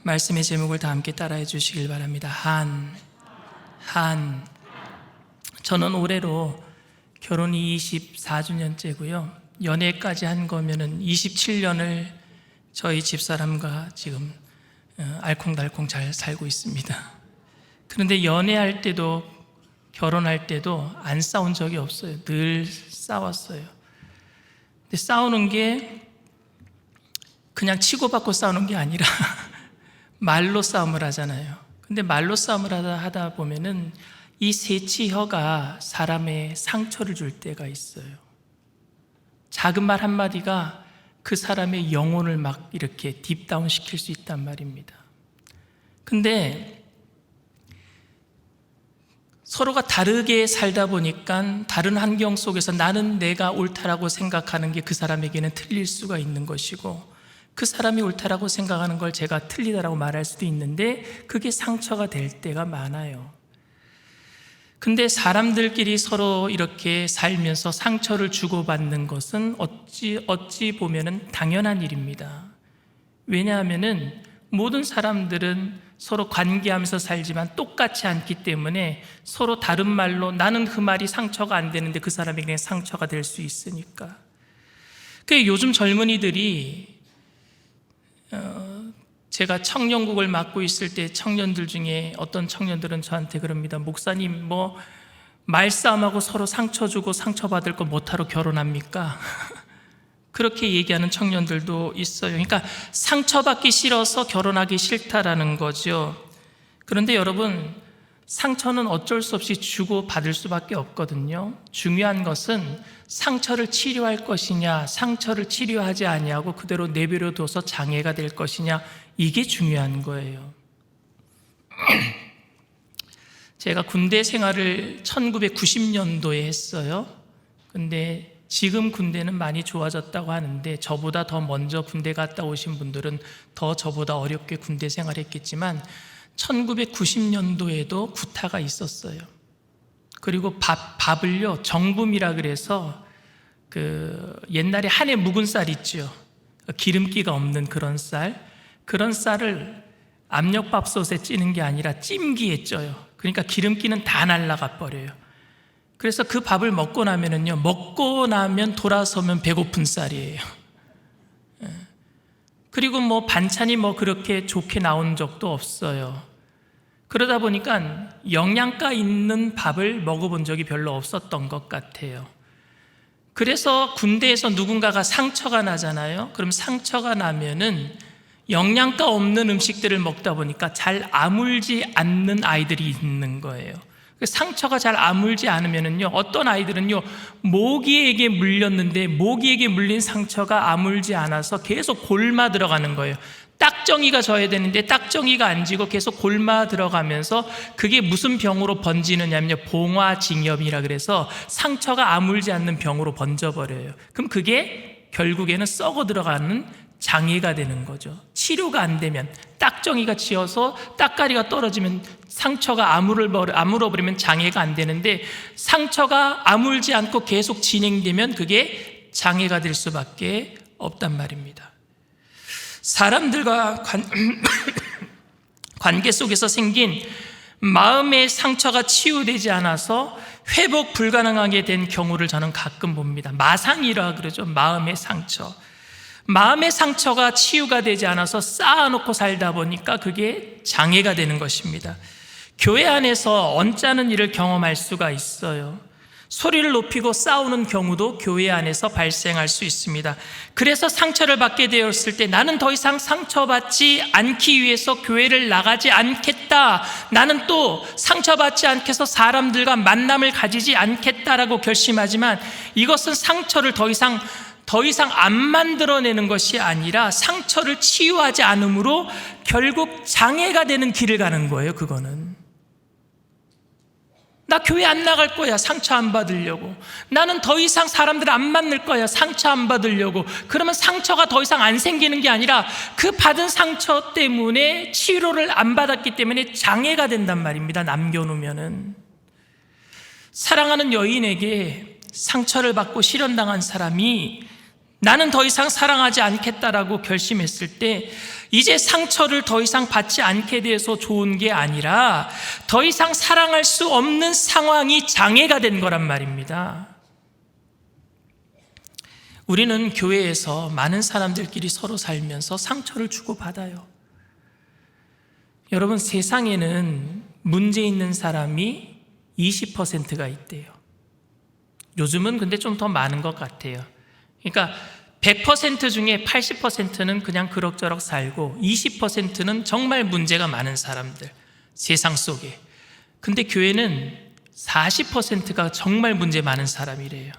말씀의 제목을 다 함께 따라해 주시길 바랍니다. 저는 올해로 결혼이 24주년째고요. 연애까지 한 거면은 27년을 저희 집사람과 지금 알콩달콩 잘 살고 있습니다. 그런데 연애할 때도 결혼할 때도 안 싸운 적이 없어요. 늘 싸웠어요. 근데 싸우는 게 그냥 치고받고 싸우는 게 아니라 말로 싸움을 하잖아요. 근데 말로 싸움을 하다 보면은 이 새치혀가 사람의 상처를 줄 때가 있어요. 작은 말 한마디가 그 사람의 영혼을 막 이렇게 딥다운 시킬 수 있단 말입니다. 근데 서로가 다르게 살다 보니까 다른 환경 속에서 나는 내가 옳다라고 생각하는 게 그 사람에게는 틀릴 수가 있는 것이고, 그 사람이 옳다라고 생각하는 걸 제가 틀리다라고 말할 수도 있는데 그게 상처가 될 때가 많아요. 근데 사람들끼리 서로 이렇게 살면서 상처를 주고받는 것은 어찌 보면은 당연한 일입니다. 왜냐하면은 모든 사람들은 서로 관계하면서 살지만 똑같지 않기 때문에 서로 다른 말로 나는 그 말이 상처가 안 되는데 그 사람에게 상처가 될 수 있으니까. 요즘 젊은이들이 제가 청년국을 맡고 있을 때 청년들 중에 어떤 청년들은 저한테 그럽니다. 목사님, 말싸움하고 서로 상처 주고 상처받을 거 못하러 결혼합니까? 그렇게 얘기하는 청년들도 있어요. 그러니까 상처받기 싫어서 결혼하기 싫다라는 거죠. 그런데 여러분, 상처는 어쩔 수 없이 주고 받을 수밖에 없거든요. 중요한 것은 상처를 치료할 것이냐, 상처를 치료하지 아니하고 그대로 내버려 둬서 장애가 될 것이냐, 이게 중요한 거예요. 제가 군대 생활을 1990년도에 했어요. 근데 지금 군대는 많이 좋아졌다고 하는데 저보다 더 먼저 군대 갔다 오신 분들은 더 저보다 어렵게 군대 생활했겠지만 1990년도에도 구타가 있었어요. 그리고 밥을요, 정붐이라 그래서 옛날에 한해 묵은 쌀 있죠. 기름기가 없는 그런 쌀을 압력밥솥에 찌는 게 아니라 찜기에 쪄요. 그러니까 기름기는 다 날아가 버려요. 그래서 그 밥을 먹고 나면 돌아서면 배고픈 쌀이에요. 그리고 반찬이 그렇게 좋게 나온 적도 없어요. 그러다 보니까 영양가 있는 밥을 먹어본 적이 별로 없었던 것 같아요. 그래서 군대에서 누군가가 상처가 나잖아요. 그럼 상처가 나면은 영양가 없는 음식들을 먹다 보니까 잘 아물지 않는 아이들이 있는 거예요. 상처가 잘 아물지 않으면은요, 어떤 아이들은요, 모기에게 물렸는데 모기에게 물린 상처가 아물지 않아서 계속 골마 들어가는 거예요. 딱정이가 져야 되는데 딱정이가 안 지고 계속 골마 들어가면서 그게 무슨 병으로 번지느냐면요, 봉화징염이라 그래서 상처가 아물지 않는 병으로 번져버려요. 그럼 그게 결국에는 썩어 들어가는 장애가 되는 거죠. 치료가 안 되면, 딱정이가 지어서 딱가리가 떨어지면 상처가 아물어버리면 장애가 안 되는데, 상처가 아물지 않고 계속 진행되면 그게 장애가 될 수밖에 없단 말입니다. 사람들과 관계 속에서 생긴 마음의 상처가 치유되지 않아서 회복 불가능하게 된 경우를 저는 가끔 봅니다. 마상이라 그러죠. 마음의 상처. 마음의 상처가 치유가 되지 않아서 쌓아놓고 살다 보니까 그게 장애가 되는 것입니다. 교회 안에서 언짢은 일을 경험할 수가 있어요. 소리를 높이고 싸우는 경우도 교회 안에서 발생할 수 있습니다. 그래서 상처를 받게 되었을 때 나는 더 이상 상처받지 않기 위해서 교회를 나가지 않겠다, 나는 또 상처받지 않게 해서 사람들과 만남을 가지지 않겠다라고 결심하지만, 이것은 상처를 더 이상 안 만들어내는 것이 아니라 상처를 치유하지 않으므로 결국 장애가 되는 길을 가는 거예요. 그거는 나 교회 안 나갈 거야, 상처 안 받으려고. 나는 더 이상 사람들 안 만날 거야, 상처 안 받으려고. 그러면 상처가 더 이상 안 생기는 게 아니라 그 받은 상처 때문에 치료를 안 받았기 때문에 장애가 된단 말입니다. 남겨놓으면은. 사랑하는 여인에게 상처를 받고 실현당한 사람이 나는 더 이상 사랑하지 않겠다라고 결심했을 때 이제 상처를 더 이상 받지 않게 돼서 좋은 게 아니라 더 이상 사랑할 수 없는 상황이 장애가 된 거란 말입니다. 우리는 교회에서 많은 사람들끼리 서로 살면서 상처를 주고받아요. 여러분, 세상에는 문제 있는 사람이 20%가 있대요. 요즘은 근데 좀 더 많은 것 같아요. 그러니까 100% 중에 80%는 그냥 그럭저럭 살고 20%는 정말 문제가 많은 사람들, 세상 속에. 근데 교회는 40%가 정말 문제 많은 사람이래요.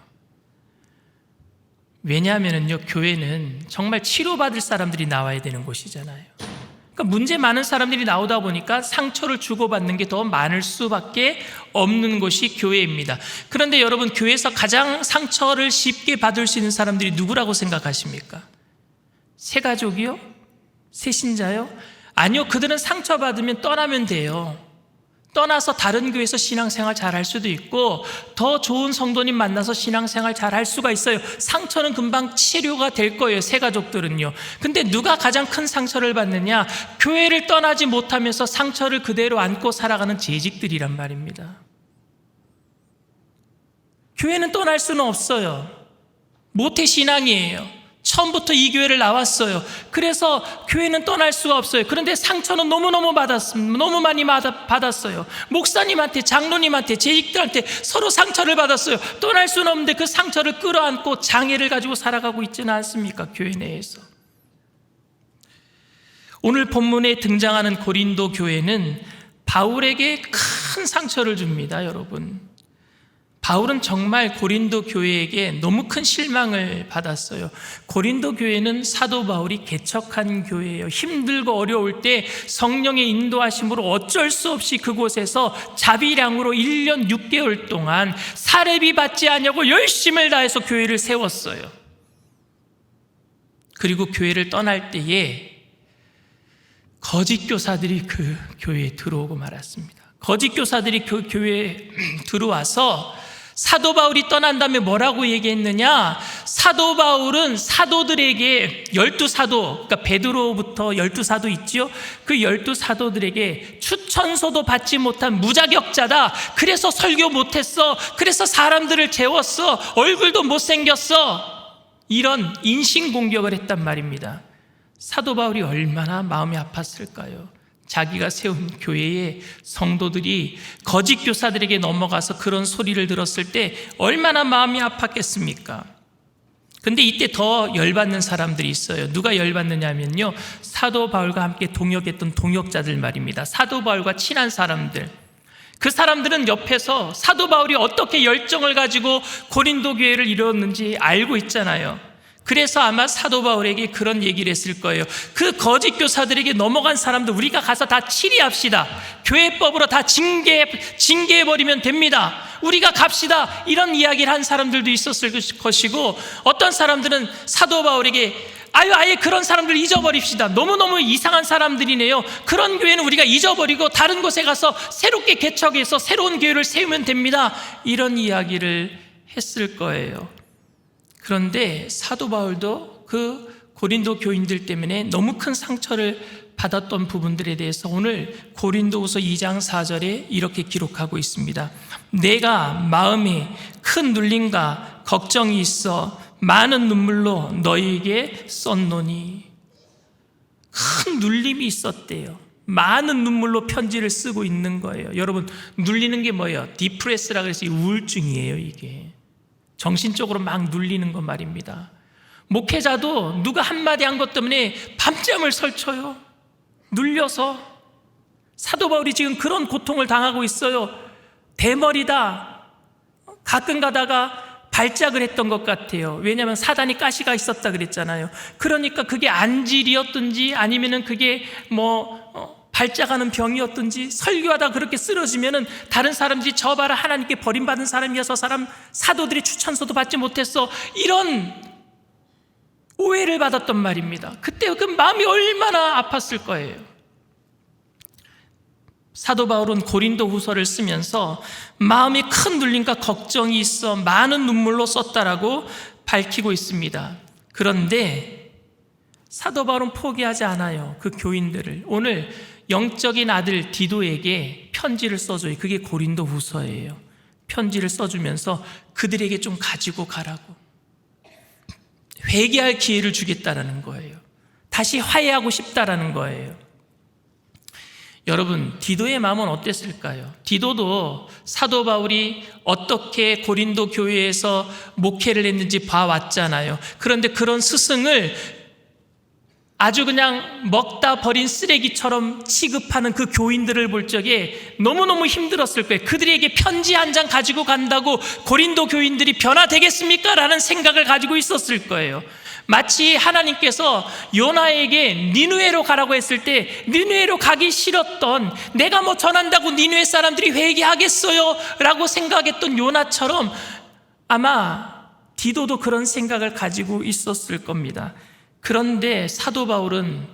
왜냐하면요, 교회는 정말 치료받을 사람들이 나와야 되는 곳이잖아요. 그러니까 문제 많은 사람들이 나오다 보니까 상처를 주고받는 게 더 많을 수밖에 없는 곳이 교회입니다. 그런데 여러분, 교회에서 가장 상처를 쉽게 받을 수 있는 사람들이 누구라고 생각하십니까? 새가족이요? 새신자요? 아니요, 그들은 상처받으면 떠나면 돼요. 떠나서 다른 교회에서 신앙생활 잘 할 수도 있고 더 좋은 성도님 만나서 신앙생활 잘 할 수가 있어요. 상처는 금방 치료가 될 거예요, 새가족들은요. 근데 누가 가장 큰 상처를 받느냐? 교회를 떠나지 못하면서 상처를 그대로 안고 살아가는 재직들이란 말입니다. 교회는 떠날 수는 없어요. 모태신앙이에요. 처음부터 이 교회를 나왔어요. 그래서 교회는 떠날 수가 없어요. 그런데 상처는 너무너무 받았습니다. 너무 많이 받았어요. 목사님한테, 장로님한테, 재직들한테 서로 상처를 받았어요. 떠날 수는 없는데 그 상처를 끌어안고 장애를 가지고 살아가고 있지는 않습니까? 교회 내에서. 오늘 본문에 등장하는 고린도 교회는 바울에게 큰 상처를 줍니다, 여러분. 바울은 정말 고린도 교회에게 너무 큰 실망을 받았어요. 고린도 교회는 사도 바울이 개척한 교회예요. 힘들고 어려울 때 성령의 인도하심으로 어쩔 수 없이 그곳에서 자비량으로 1년 6개월 동안 사례비 받지 않냐고 열심을 다해서 교회를 세웠어요. 그리고 교회를 떠날 때에 거짓 교사들이 그 교회에 들어오고 말았습니다. 거짓 교사들이 그 교회에 들어와서 사도 바울이 떠난 다음에 뭐라고 얘기했느냐? 사도 바울은 사도들에게 12사도, 그러니까 베드로부터 12사도 있죠? 그 12사도들에게 추천서도 받지 못한 무자격자다. 그래서 설교 못했어. 그래서 사람들을 재웠어. 얼굴도 못생겼어. 이런 인신공격을 했단 말입니다. 사도 바울이 얼마나 마음이 아팠을까요? 자기가 세운 교회에 성도들이 거짓 교사들에게 넘어가서 그런 소리를 들었을 때 얼마나 마음이 아팠겠습니까? 근데 이때 더 열받는 사람들이 있어요. 누가 열받느냐면요, 사도 바울과 함께 동역했던 동역자들 말입니다. 사도 바울과 친한 사람들. 그 사람들은 옆에서 사도 바울이 어떻게 열정을 가지고 고린도 교회를 이뤘는지 알고 있잖아요. 그래서 아마 사도 바울에게 그런 얘기를 했을 거예요. 그 거짓 교사들에게 넘어간 사람들 우리가 가서 다 치리합시다. 교회법으로 다 징계해버리면 됩니다. 우리가 갑시다. 이런 이야기를 한 사람들도 있었을 것이고, 어떤 사람들은 사도 바울에게 아예 그런 사람들 잊어버립시다. 너무너무 이상한 사람들이네요. 그런 교회는 우리가 잊어버리고 다른 곳에 가서 새롭게 개척해서 새로운 교회를 세우면 됩니다. 이런 이야기를 했을 거예요. 그런데 사도 바울도 그 고린도 교인들 때문에 너무 큰 상처를 받았던 부분들에 대해서 오늘 고린도후서 2장 4절에 이렇게 기록하고 있습니다. 내가 마음에 큰 눌림과 걱정이 있어 많은 눈물로 너희에게 썼노니. 큰 눌림이 있었대요. 많은 눈물로 편지를 쓰고 있는 거예요. 여러분, 눌리는 게 뭐예요? 디프레스라 그래서 우울증이에요. 이게 정신적으로 막 눌리는 거 말입니다. 목회자도 누가 한마디 한 것 때문에 밤잠을 설쳐요. 눌려서. 사도 바울이 지금 그런 고통을 당하고 있어요. 대머리다. 가끔 가다가 발작을 했던 것 같아요. 왜냐하면 사단이 가시가 있었다 그랬잖아요. 그러니까 그게 안질이었든지 아니면은 그게 발작하는 병이었든지, 설교하다 그렇게 쓰러지면은 다른 사람들이 저 봐라, 하나님께 버림받은 사람이야, 저 사람 사도들이 추천서도 받지 못했어, 이런 오해를 받았단 말입니다. 그때 그 마음이 얼마나 아팠을 거예요. 사도 바울은 고린도 후서를 쓰면서 마음이 큰 눌림과 걱정이 있어 많은 눈물로 썼다라고 밝히고 있습니다. 그런데 사도 바울은 포기하지 않아요. 그 교인들을. 오늘 영적인 아들 디도에게 편지를 써줘요. 그게 고린도 후서예요. 편지를 써주면서 그들에게 좀 가지고 가라고, 회개할 기회를 주겠다라는 거예요. 다시 화해하고 싶다라는 거예요. 여러분, 디도의 마음은 어땠을까요? 디도도 사도 바울이 어떻게 고린도 교회에서 목회를 했는지 봐왔잖아요. 그런데 그런 스승을 아주 그냥 먹다 버린 쓰레기처럼 취급하는 그 교인들을 볼 적에 너무너무 힘들었을 거예요. 그들에게 편지 한 장 가지고 간다고 고린도 교인들이 변화되겠습니까? 라는 생각을 가지고 있었을 거예요. 마치 하나님께서 요나에게 니느웨로 가라고 했을 때 니느웨로 가기 싫었던, 내가 뭐 전한다고 니느웨 사람들이 회개하겠어요? 라고 생각했던 요나처럼 아마 디도도 그런 생각을 가지고 있었을 겁니다. 그런데 사도 바울은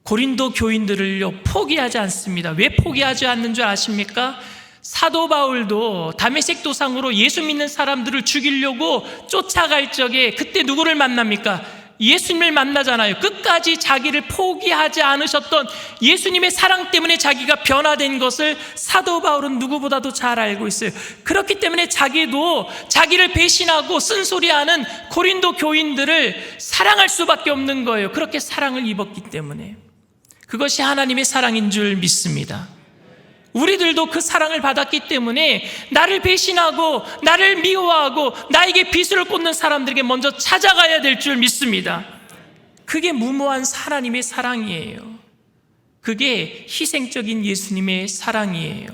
고린도 교인들을요 포기하지 않습니다. 왜 포기하지 않는 줄 아십니까? 사도 바울도 다메섹 도상으로 예수 믿는 사람들을 죽이려고 쫓아갈 적에 그때 누구를 만납니까? 예수님을 만나잖아요. 끝까지 자기를 포기하지 않으셨던 예수님의 사랑 때문에 자기가 변화된 것을 사도 바울은 누구보다도 잘 알고 있어요. 그렇기 때문에 자기도 자기를 배신하고 쓴소리하는 고린도 교인들을 사랑할 수밖에 없는 거예요. 그렇게 사랑을 입었기 때문에. 그것이 하나님의 사랑인 줄 믿습니다. 우리들도 그 사랑을 받았기 때문에 나를 배신하고 나를 미워하고 나에게 비수를 꽂는 사람들에게 먼저 찾아가야 될 줄 믿습니다. 그게 무모한 하나님의 사랑이에요. 그게 희생적인 예수님의 사랑이에요.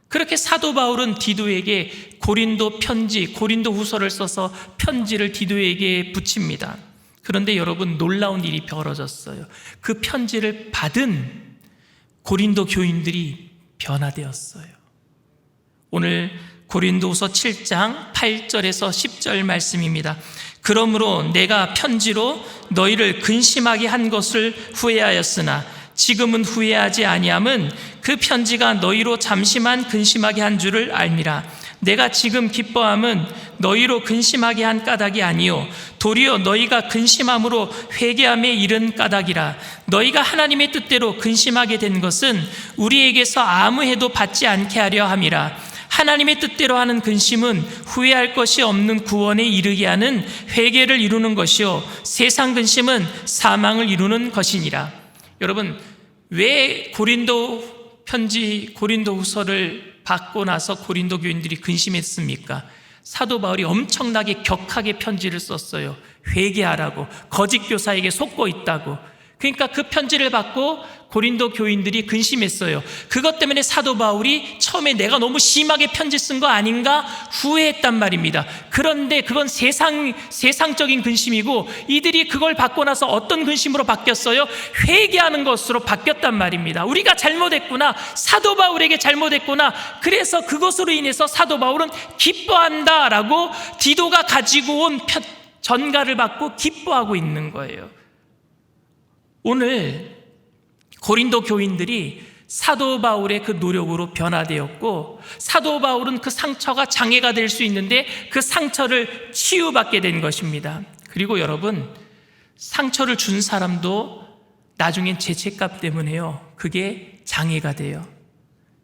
그렇게 사도 바울은 디도에게 고린도 편지, 고린도 후서를 써서 편지를 디도에게 붙입니다. 그런데 여러분, 놀라운 일이 벌어졌어요. 그 편지를 받은 고린도 교인들이 변화되었어요. 오늘 고린도후서 7장 8절에서 10절 말씀입니다. 그러므로 내가 편지로 너희를 근심하게 한 것을 후회하였으나 지금은 후회하지 아니함은 그 편지가 너희로 잠시만 근심하게 한 줄을 알미라. 내가 지금 기뻐함은 너희로 근심하게 한 까닭이 아니요 도리어 너희가 근심함으로 회개함에 이른 까닭이라. 너희가 하나님의 뜻대로 근심하게 된 것은 우리에게서 아무 해도 받지 않게 하려 함이라. 하나님의 뜻대로 하는 근심은 후회할 것이 없는 구원에 이르게 하는 회개를 이루는 것이요 세상 근심은 사망을 이루는 것이니라. 여러분, 왜 고린도 편지, 고린도 후서를 받고 나서 고린도 교인들이 근심했습니까? 사도 바울이 엄청나게 격하게 편지를 썼어요. 회개하라고, 거짓 교사에게 속고 있다고. 그러니까 그 편지를 받고 고린도 교인들이 근심했어요. 그것 때문에 사도 바울이 처음에 내가 너무 심하게 편지 쓴 거 아닌가 후회했단 말입니다. 그런데 그건 세상적인 근심이고 이들이 그걸 받고 나서 어떤 근심으로 바뀌었어요? 회개하는 것으로 바뀌었단 말입니다. 우리가 잘못했구나, 사도 바울에게 잘못했구나, 그래서 그것으로 인해서 사도 바울은 기뻐한다라고 디도가 가지고 온 전가를 받고 기뻐하고 있는 거예요. 오늘 고린도 교인들이 사도 바울의 그 노력으로 변화되었고, 사도 바울은 그 상처가 장애가 될 수 있는데 그 상처를 치유받게 된 것입니다. 그리고 여러분, 상처를 준 사람도 나중엔 죄책감 때문에요, 그게 장애가 돼요.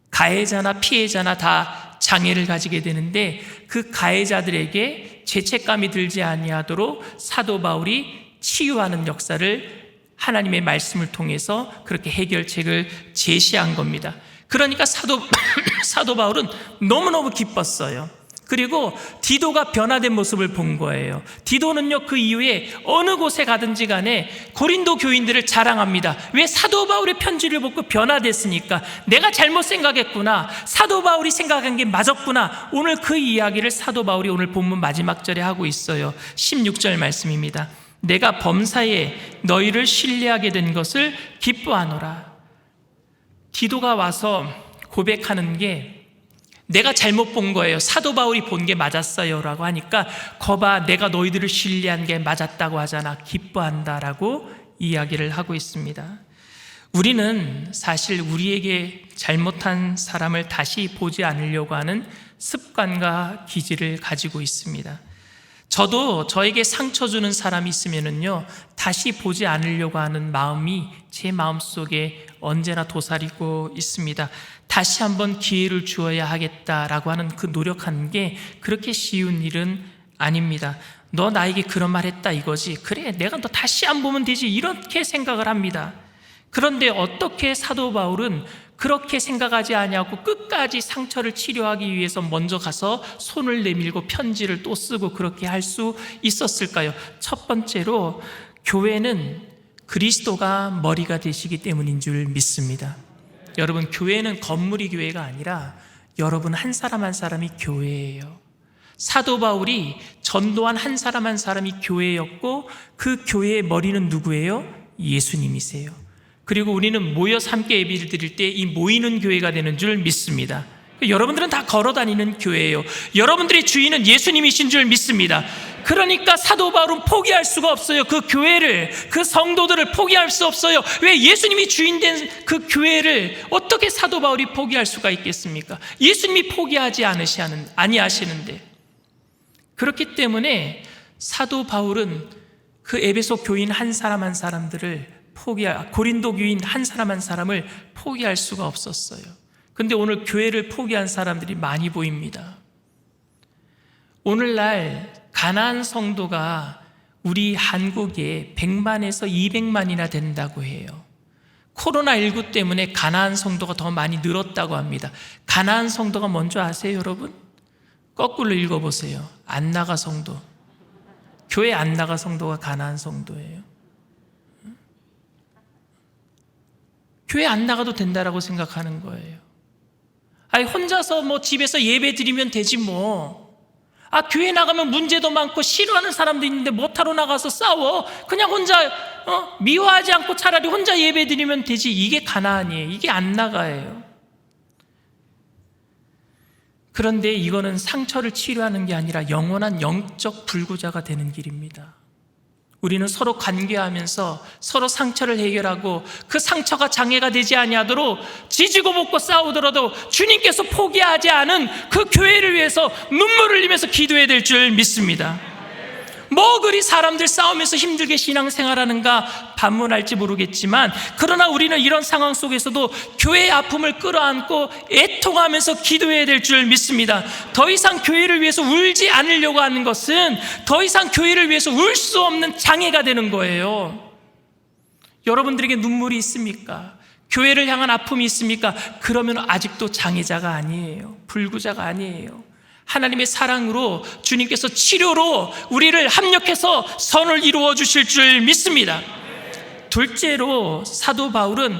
가해자나 피해자나 다 장애를 가지게 되는데 그 가해자들에게 죄책감이 들지 아니하도록 사도 바울이 치유하는 역사를 하나님의 말씀을 통해서 그렇게 해결책을 제시한 겁니다. 그러니까 사도 바울은 너무너무 기뻤어요. 그리고 디도가 변화된 모습을 본 거예요. 디도는요, 그 이후에 어느 곳에 가든지 간에 고린도 교인들을 자랑합니다. 왜? 사도 바울의 편지를 보고 변화됐으니까. 내가 잘못 생각했구나, 사도 바울이 생각한 게 맞았구나. 오늘 그 이야기를 사도 바울이 오늘 본문 마지막 절에 하고 있어요. 16절 말씀입니다. 내가 범사에 너희를 신뢰하게 된 것을 기뻐하노라. 디도가 와서 고백하는 게 내가 잘못 본 거예요, 사도 바울이 본 게 맞았어요 라고 하니까, 거봐 내가 너희들을 신뢰한 게 맞았다고 하잖아, 기뻐한다라고 이야기를 하고 있습니다. 우리는 사실 우리에게 잘못한 사람을 다시 보지 않으려고 하는 습관과 기질을 가지고 있습니다. 저도 저에게 상처 주는 사람이 있으면은요, 다시 보지 않으려고 하는 마음이 제 마음속에 언제나 도사리고 있습니다. 다시 한번 기회를 주어야 하겠다라고 하는 그 노력하는 게 그렇게 쉬운 일은 아닙니다. 너 나에게 그런 말 했다 이거지. 그래, 내가 너 다시 안 보면 되지. 이렇게 생각을 합니다. 그런데 어떻게 사도 바울은 그렇게 생각하지 아니하고 끝까지 상처를 치료하기 위해서 먼저 가서 손을 내밀고 편지를 또 쓰고 그렇게 할 수 있었을까요? 첫 번째로 교회는 그리스도가 머리가 되시기 때문인 줄 믿습니다. 여러분, 교회는 건물이 교회가 아니라 여러분 한 사람 한 사람이 교회예요. 사도 바울이 전도한 한 사람 한 사람이 교회였고 그 교회의 머리는 누구예요? 예수님이세요. 그리고 우리는 모여서 함께 예배를 드릴 때 이 모이는 교회가 되는 줄 믿습니다. 여러분들은 다 걸어다니는 교회예요. 여러분들의 주인은 예수님이신 줄 믿습니다. 그러니까 사도 바울은 포기할 수가 없어요. 그 교회를, 그 성도들을 포기할 수 없어요. 왜? 예수님이 주인된 그 교회를 어떻게 사도 바울이 포기할 수가 있겠습니까? 예수님이 포기하지 아니하시는데. 그렇기 때문에 사도 바울은 그 에베소 교인 한 사람 한 사람들을 고린도 교인 한 사람 한 사람을 포기할 수가 없었어요. 근데 오늘 교회를 포기한 사람들이 많이 보입니다. 오늘날 가나안 성도가 우리 한국에 100만에서 200만이나 된다고 해요. 코로나19 때문에 가나안 성도가 더 많이 늘었다고 합니다. 가나안 성도가 뭔지 아세요, 여러분? 거꾸로 읽어보세요. 안 나가 성도. 교회 안 나가 성도가 가나안 성도예요. 교회 안 나가도 된다라고 생각하는 거예요. 아니, 혼자서 뭐 집에서 예배 드리면 되지 뭐. 교회 나가면 문제도 많고 싫어하는 사람도 있는데 못하러 나가서 싸워. 그냥 혼자 미워하지 않고 차라리 혼자 예배 드리면 되지. 이게 가나안이에요. 이게 안 나가예요. 그런데 이거는 상처를 치료하는 게 아니라 영원한 영적 불구자가 되는 길입니다. 우리는 서로 관계하면서 서로 상처를 해결하고 그 상처가 장애가 되지 아니하도록 지지고 볶고 싸우더라도 주님께서 포기하지 않은 그 교회를 위해서 눈물을 흘리면서 기도해야 될 줄 믿습니다. 뭐 그리 사람들 싸우면서 힘들게 신앙생활하는가 반문할지 모르겠지만, 그러나 우리는 이런 상황 속에서도 교회의 아픔을 끌어안고 애통하면서 기도해야 될 줄 믿습니다. 더 이상 교회를 위해서 울지 않으려고 하는 것은 더 이상 교회를 위해서 울 수 없는 장애가 되는 거예요. 여러분들에게 눈물이 있습니까? 교회를 향한 아픔이 있습니까? 그러면 아직도 장애자가 아니에요. 불구자가 아니에요. 하나님의 사랑으로 주님께서 치료로 우리를 합력해서 선을 이루어 주실 줄 믿습니다. 둘째로 사도 바울은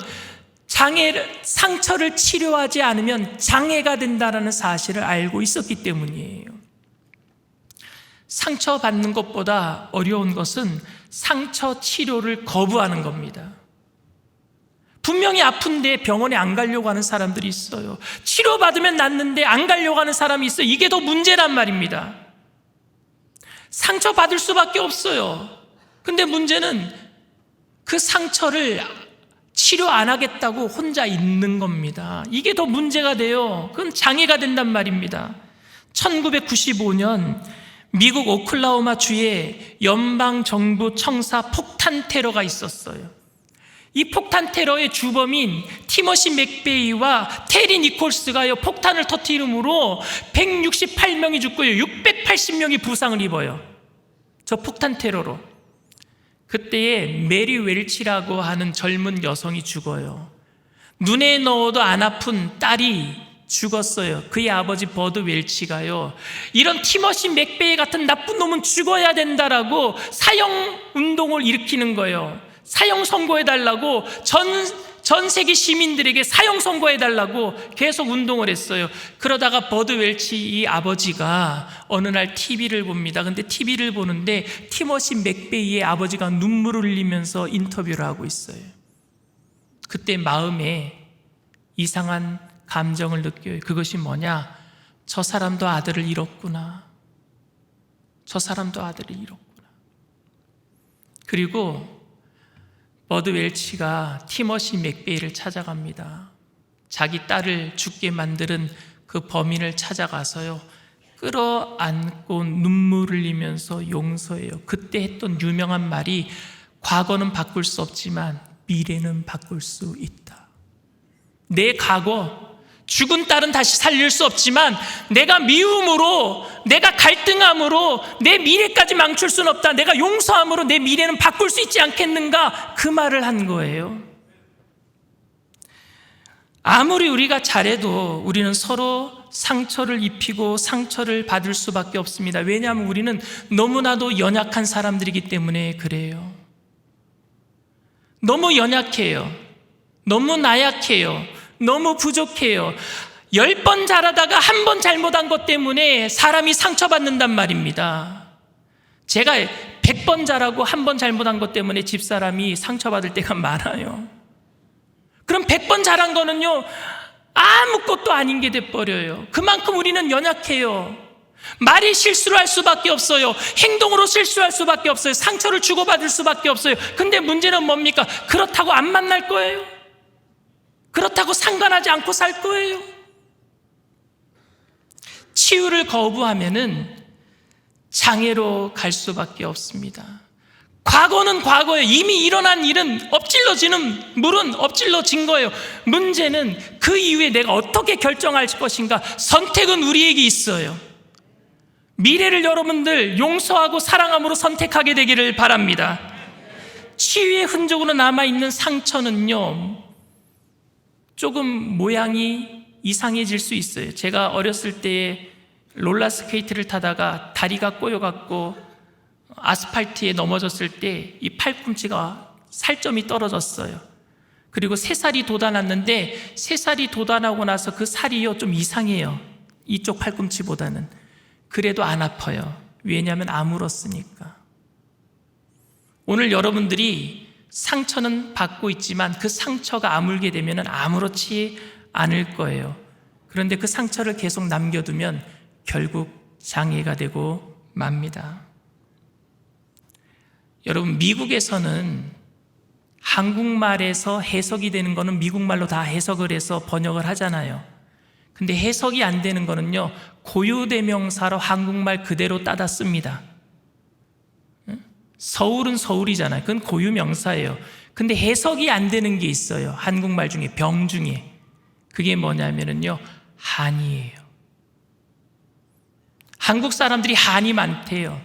상처를 치료하지 않으면 장애가 된다는 사실을 알고 있었기 때문이에요. 상처받는 것보다 어려운 것은 상처 치료를 거부하는 겁니다. 분명히 아픈데 병원에 안 가려고 하는 사람들이 있어요. 치료받으면 낫는데 안 가려고 하는 사람이 있어요. 이게 더 문제란 말입니다. 상처받을 수밖에 없어요. 근데 문제는 그 상처를 치료 안 하겠다고 혼자 있는 겁니다. 이게 더 문제가 돼요. 그건 장애가 된단 말입니다. 1995년 미국 오클라호마 주에 연방정부 청사 폭탄 테러가 있었어요. 이 폭탄 테러의 주범인 티머시 맥베이와 테리 니콜스가요, 폭탄을 터뜨림으로 168명이 죽고요, 680명이 부상을 입어요. 저 폭탄 테러로. 그때에 메리 웰치라고 하는 젊은 여성이 죽어요. 눈에 넣어도 안 아픈 딸이 죽었어요. 그의 아버지 버드 웰치가요, 이런 티머시 맥베이 같은 나쁜 놈은 죽어야 된다라고 사형 운동을 일으키는 거예요. 사형 선고해달라고 전 세계 시민들에게 사형 선고해달라고 계속 운동을 했어요. 그러다가 버드 웰치 이 아버지가 어느 날 TV를 봅니다. 근데 TV를 보는데 티머시 맥베이의 아버지가 눈물을 흘리면서 인터뷰를 하고 있어요. 그때 마음에 이상한 감정을 느껴요. 그것이 뭐냐? 저 사람도 아들을 잃었구나. 저 사람도 아들을 잃었구나. 그리고 버드 웰치가 티머시 맥베이를 찾아갑니다. 자기 딸을 죽게 만드는 그 범인을 찾아가서요, 끌어안고 눈물을 흘리면서 용서해요. 그때 했던 유명한 말이 과거는 바꿀 수 없지만 미래는 바꿀 수 있다. 내 과거, 죽은 딸은 다시 살릴 수 없지만 내가 미움으로, 내가 갈등함으로 내 미래까지 망칠 수는 없다. 내가 용서함으로 내 미래는 바꿀 수 있지 않겠는가? 그 말을 한 거예요. 아무리 우리가 잘해도 우리는 서로 상처를 입히고 상처를 받을 수밖에 없습니다. 왜냐하면 우리는 너무나도 연약한 사람들이기 때문에 그래요. 너무 연약해요. 너무 나약해요. 너무 부족해요. 10번 잘하다가 한 번 잘못한 것 때문에 사람이 상처받는단 말입니다. 제가 100번 잘하고 한 번 잘못한 것 때문에 집사람이 상처받을 때가 많아요. 그럼 100번 잘한 거는요, 아무것도 아닌 게 돼버려요. 그만큼 우리는 연약해요. 말이 실수를 할 수밖에 없어요. 행동으로 실수할 수밖에 없어요. 상처를 주고받을 수밖에 없어요. 근데 문제는 뭡니까? 그렇다고 안 만날 거예요? 그렇다고 상관하지 않고 살 거예요? 치유를 거부하면은 장애로 갈 수밖에 없습니다. 과거는 과거예요. 이미 일어난 일은 엎질러지는 물은 엎질러진 거예요. 문제는 그 이후에 내가 어떻게 결정할 것인가. 선택은 우리에게 있어요. 미래를 여러분들 용서하고 사랑함으로 선택하게 되기를 바랍니다. 치유의 흔적으로 남아있는 상처는요, 조금 모양이 이상해질 수 있어요. 제가 어렸을 때에 롤러스케이트를 타다가 다리가 꼬여갖고 아스팔트에 넘어졌을 때 이 팔꿈치가 살점이 떨어졌어요. 그리고 새살이 돋아났는데 새살이 돋아나고 나서 그 살이요 좀 이상해요. 이쪽 팔꿈치보다는. 그래도 안 아파요. 왜냐하면 아물었으니까. 오늘 여러분들이 상처는 받고 있지만 그 상처가 아물게 되면 아무렇지 않을 거예요. 그런데 그 상처를 계속 남겨두면 결국 장애가 되고 맙니다. 여러분, 미국에서는 한국말에서 해석이 되는 거는 미국말로 다 해석을 해서 번역을 하잖아요. 근데 해석이 안 되는 거는요, 고유대명사로 한국말 그대로 따다 씁니다. 서울은 서울이잖아요. 그건 고유명사예요. 근데 해석이 안 되는 게 있어요. 한국말 중에, 병 중에. 그게 뭐냐면요, 한이에요. 한국 사람들이 한이 많대요.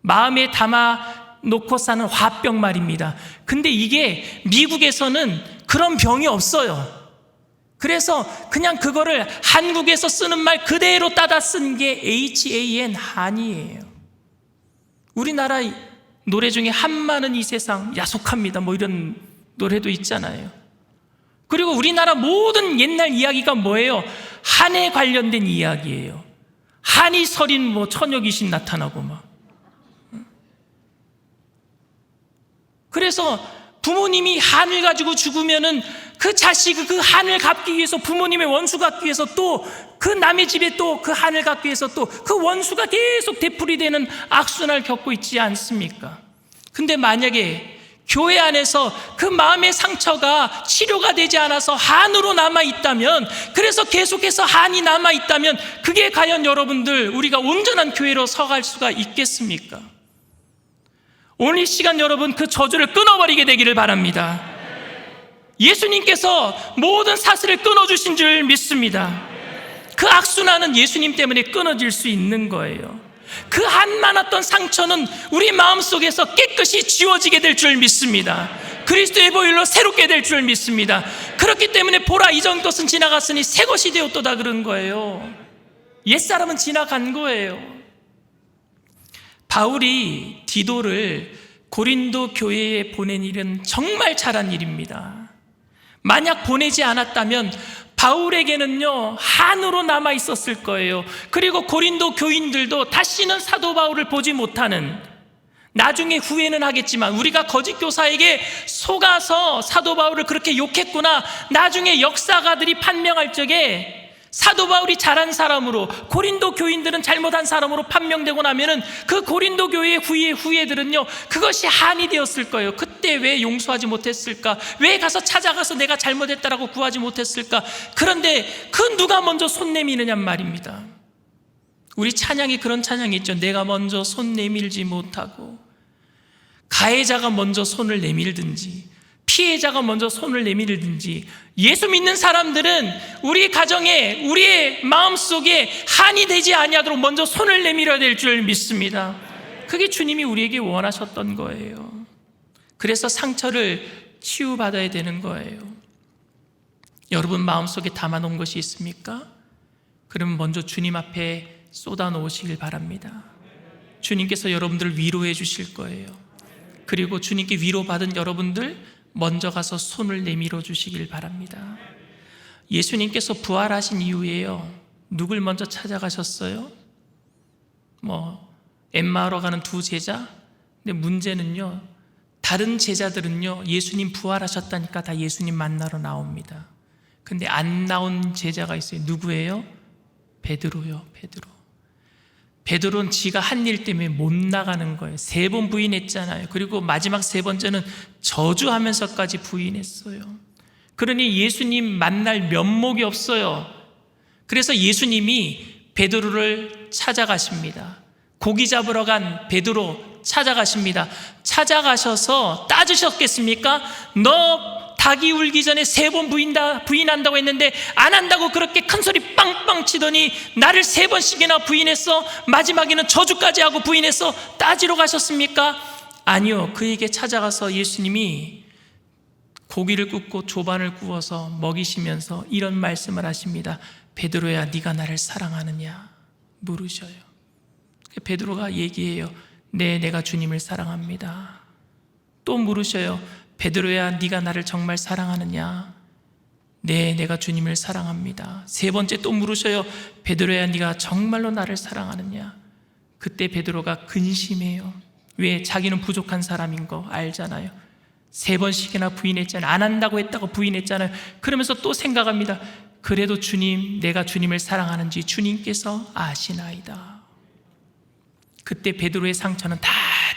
마음에 담아 놓고 사는 화병 말입니다. 근데 이게 미국에서는 그런 병이 없어요. 그래서 그냥 그거를 한국에서 쓰는 말 그대로 따다 쓴 게 HAN, 한이에요. 우리나라 노래 중에 한마는 이 세상 야속합니다 뭐 이런 노래도 있잖아요. 그리고 우리나라 모든 옛날 이야기가 뭐예요? 한에 관련된 이야기예요. 한이 서린 뭐 처녀 귀신 나타나고 막. 그래서 부모님이 한을 가지고 죽으면은 그 자식이 그 한을 갚기 위해서, 부모님의 원수 갚기 위해서 또 그 남의 집에 또 그 한을 갚기 위해서 또 그 원수가 계속 되풀이되는 악순환을 겪고 있지 않습니까? 근데 만약에 교회 안에서 그 마음의 상처가 치료가 되지 않아서 한으로 남아있다면, 그래서 계속해서 한이 남아있다면 그게 과연 여러분들 우리가 온전한 교회로 서갈 수가 있겠습니까? 오늘 이 시간 여러분 그 저주를 끊어버리게 되기를 바랍니다. 예수님께서 모든 사슬을 끊어주신 줄 믿습니다. 그 악순환은 예수님 때문에 끊어질 수 있는 거예요. 그 한 많았던 상처는 우리 마음속에서 깨끗이 지워지게 될 줄 믿습니다. 그리스도의 보혈로 새롭게 될 줄 믿습니다. 그렇기 때문에 보라, 이전 것은 지나갔으니 새 것이 되었도다 그런 거예요. 옛사람은 지나간 거예요. 바울이 디도를 고린도 교회에 보낸 일은 정말 잘한 일입니다. 만약 보내지 않았다면 바울에게는요 한으로 남아 있었을 거예요. 그리고 고린도 교인들도 다시는 사도 바울을 보지 못하는, 나중에 후회는 하겠지만 우리가 거짓 교사에게 속아서 사도 바울을 그렇게 욕했구나, 나중에 역사가들이 판명할 적에 사도 바울이 잘한 사람으로, 고린도 교인들은 잘못한 사람으로 판명되고 나면은 그 고린도 교회의 후예들은요 그것이 한이 되었을 거예요. 그때 왜 용서하지 못했을까? 왜 가서 찾아가서 내가 잘못했다라고 구하지 못했을까? 그런데 그 누가 먼저 손 내미느냐 말입니다. 우리 찬양이 그런 찬양이 있죠. 내가 먼저 손 내밀지 못하고, 가해자가 먼저 손을 내밀든지 피해자가 먼저 손을 내밀든지, 예수 믿는 사람들은 우리 가정에, 우리의 마음속에 한이 되지 아니하도록 먼저 손을 내밀어야 될 줄 믿습니다. 그게 주님이 우리에게 원하셨던 거예요. 그래서 상처를 치유받아야 되는 거예요. 여러분 마음속에 담아놓은 것이 있습니까? 그럼 먼저 주님 앞에 쏟아놓으시길 바랍니다. 주님께서 여러분들을 위로해 주실 거예요. 그리고 주님께 위로받은 여러분들 먼저 가서 손을 내밀어 주시길 바랍니다. 예수님께서 부활하신 이후에요, 누굴 먼저 찾아가셨어요? 엠마오로 가는 두 제자? 근데 문제는요, 다른 제자들은요, 예수님 부활하셨다니까 다 예수님 만나러 나옵니다. 근데 안 나온 제자가 있어요. 누구예요? 베드로요. 베드로는 지가 한 일 때문에 못 나가는 거예요. 3번 부인했잖아요. 그리고 마지막 3번째는 저주하면서까지 부인했어요. 그러니 예수님 만날 면목이 없어요. 그래서 예수님이 베드로를 찾아가십니다. 고기 잡으러 간 베드로 찾아가십니다. 찾아가셔서 따지셨겠습니까? 너 닭이 울기 전에 3번 부인한다고 했는데 안 한다고 그렇게 큰 소리 빵빵 치더니 나를 3번씩이나 부인했어? 마지막에는 저주까지 하고 부인했어? 따지러 가셨습니까? 아니요. 그에게 찾아가서 예수님이 고기를 굽고 조반을 구워서 먹이시면서 이런 말씀을 하십니다. 베드로야, 네가 나를 사랑하느냐? 물으셔요. 베드로가 얘기해요. 네, 내가 주님을 사랑합니다. 또 물으셔요. 베드로야, 네가 나를 정말 사랑하느냐? 네, 내가 주님을 사랑합니다. 3번째 또 물으셔요. 베드로야, 네가 정말로 나를 사랑하느냐? 그때 베드로가 근심해요. 왜? 자기는 부족한 사람인 거 알잖아요. 3번씩이나 부인했잖아요. 안 한다고 했다고 부인했잖아요. 그러면서 또 생각합니다. 그래도 주님, 내가 주님을 사랑하는지 주님께서 아시나이다. 그때 베드로의 상처는 다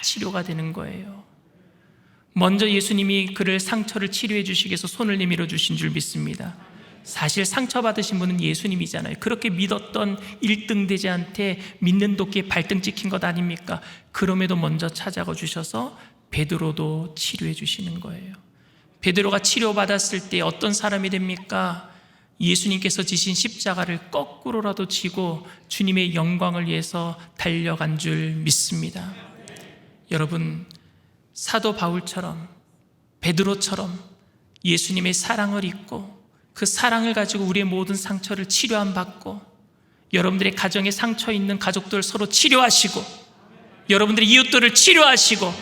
치료가 되는 거예요. 먼저 예수님이 그를 상처를 치료해 주시기 위해서 손을 내밀어 주신 줄 믿습니다. 사실 상처받으신 분은 예수님이잖아요. 그렇게 믿었던 1등 대제한테 믿는 도끼에 발등 찍힌 것 아닙니까? 그럼에도 먼저 찾아가 주셔서 베드로도 치료해 주시는 거예요. 베드로가 치료받았을 때 어떤 사람이 됩니까? 예수님께서 지신 십자가를 거꾸로라도 지고 주님의 영광을 위해서 달려간 줄 믿습니다. 여러분, 사도 바울처럼, 베드로처럼 예수님의 사랑을 잊고 그 사랑을 가지고 우리의 모든 상처를 치료함 받고, 여러분들의 가정에 상처 있는 가족들 서로 치료하시고, 여러분들의 이웃들을 치료하시고,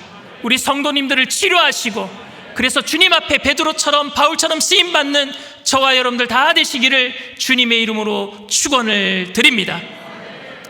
우리 성도님들을 치료하시고, 그래서 주님 앞에 베드로처럼 바울처럼 쓰임받는 저와 여러분들 다 되시기를 주님의 이름으로 축원을 드립니다.